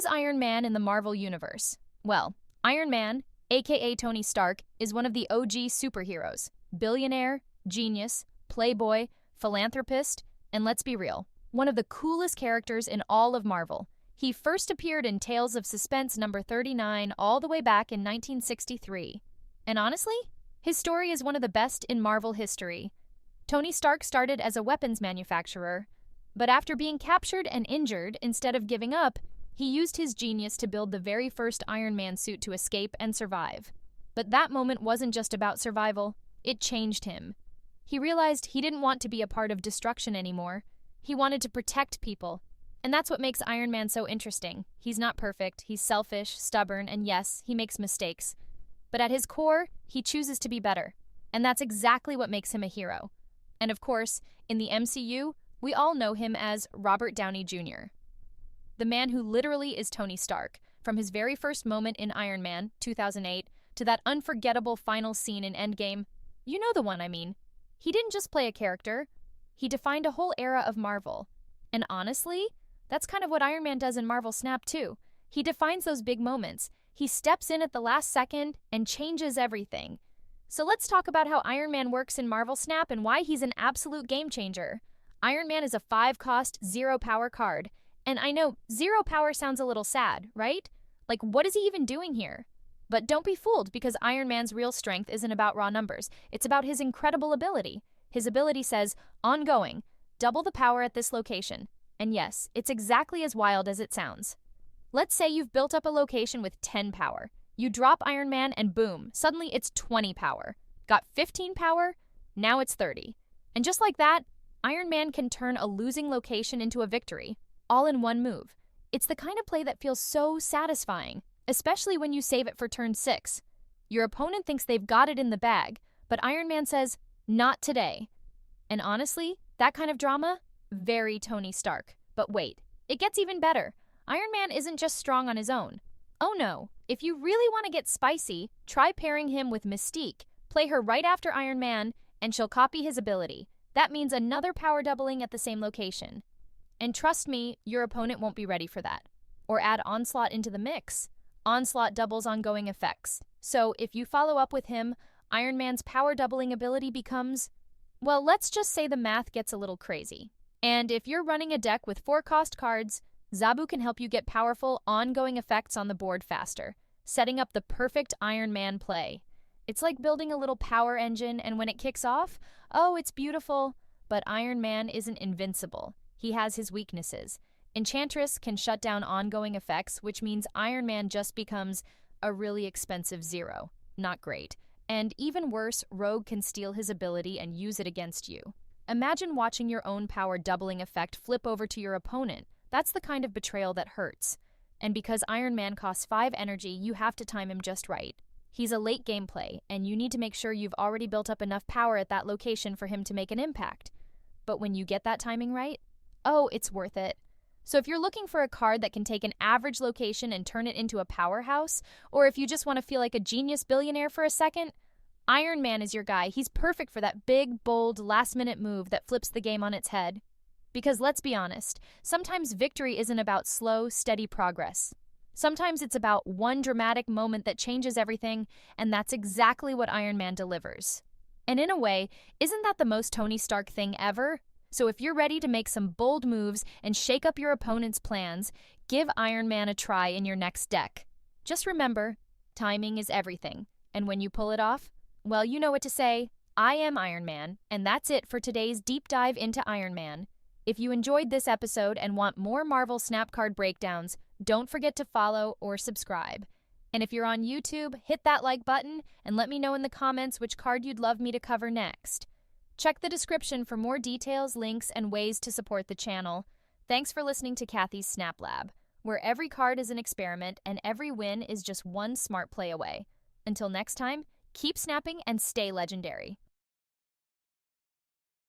is Iron Man in the Marvel Universe? Well, Iron Man, aka Tony Stark, is one of the OG superheroes. Billionaire, genius, playboy, philanthropist, and let's be real, one of the coolest characters in all of Marvel. He first appeared in Tales of Suspense number 39 all the way back in 1963. And honestly, his story is one of the best in Marvel history. Tony Stark started as a weapons manufacturer, but after being captured and injured, instead of giving up, he used his genius to build the very first Iron Man suit to escape and survive. But that moment wasn't just about survival, it changed him. He realized he didn't want to be a part of destruction anymore. He wanted to protect people. And that's what makes Iron Man so interesting. He's not perfect, he's selfish, stubborn, and yes, he makes mistakes. But at his core, he chooses to be better. And that's exactly what makes him a hero. And of course, in the MCU, we all know him as Robert Downey Jr., the man who literally is Tony Stark, from his very first moment in Iron Man, 2008, to that unforgettable final scene in Endgame. You know the one I mean. He didn't just play a character, he defined a whole era of Marvel. And honestly, that's kind of what Iron Man does in Marvel Snap too. He defines those big moments. He steps in at the last second and changes everything. So let's talk about how Iron Man works in Marvel Snap and why he's an absolute game changer. Iron Man is a 5-cost, 0-power card. And I know, 0 power sounds a little sad, right? Like, what is he even doing here? But don't be fooled, because Iron Man's real strength isn't about raw numbers. It's about his incredible ability. His ability says, ongoing, double the power at this location. And yes, it's exactly as wild as it sounds. Let's say you've built up a location with 10 power. You drop Iron Man and boom, suddenly it's 20 power. Got 15 power? Now it's 30. And just like that, Iron Man can turn a losing location into a victory, all in one move. It's the kind of play that feels so satisfying, especially when you save it for turn 6. Your opponent thinks they've got it in the bag, but Iron Man says, not today. And honestly, that kind of drama, very Tony Stark. But wait, it gets even better. Iron Man isn't just strong on his own. Oh no, if you really want to get spicy, try pairing him with Mystique. Play her right after Iron Man, and she'll copy his ability. That means another power doubling at the same location. And trust me, your opponent won't be ready for that. Or add Onslaught into the mix. Onslaught doubles ongoing effects. So if you follow up with him, Iron Man's power doubling ability becomes, well, let's just say the math gets a little crazy. And if you're running a deck with 4-cost cards, Zabu can help you get powerful, ongoing effects on the board faster, setting up the perfect Iron Man play. It's like building a little power engine, and when it kicks off, oh, it's beautiful. But Iron Man isn't invincible. He has his weaknesses. Enchantress can shut down ongoing effects, which means Iron Man just becomes a really expensive 0. Not great. And even worse, Rogue can steal his ability and use it against you. Imagine watching your own power doubling effect flip over to your opponent. That's the kind of betrayal that hurts. And because Iron Man costs 5 energy, you have to time him just right. He's a late game play, and you need to make sure you've already built up enough power at that location for him to make an impact. But when you get that timing right, oh, it's worth it. So if you're looking for a card that can take an average location and turn it into a powerhouse, or if you just want to feel like a genius billionaire for a second, Iron Man is your guy. He's perfect for that big, bold, last-minute move that flips the game on its head. Because let's be honest, sometimes victory isn't about slow, steady progress. Sometimes it's about one dramatic moment that changes everything, and that's exactly what Iron Man delivers. And in a way, isn't that the most Tony Stark thing ever? So if you're ready to make some bold moves and shake up your opponent's plans, give Iron Man a try in your next deck. Just remember, timing is everything. And when you pull it off, well, you know what to say. I am Iron Man, and that's it for today's deep dive into Iron Man. If you enjoyed this episode and want more Marvel Snap card breakdowns, don't forget to follow or subscribe. And if you're on YouTube, hit that like button and let me know in the comments which card you'd love me to cover next. Check the description for more details, links, and ways to support the channel. Thanks for listening to Kathy's Snap Lab, where every card is an experiment and every win is just one smart play away. Until next time, keep snapping and stay legendary.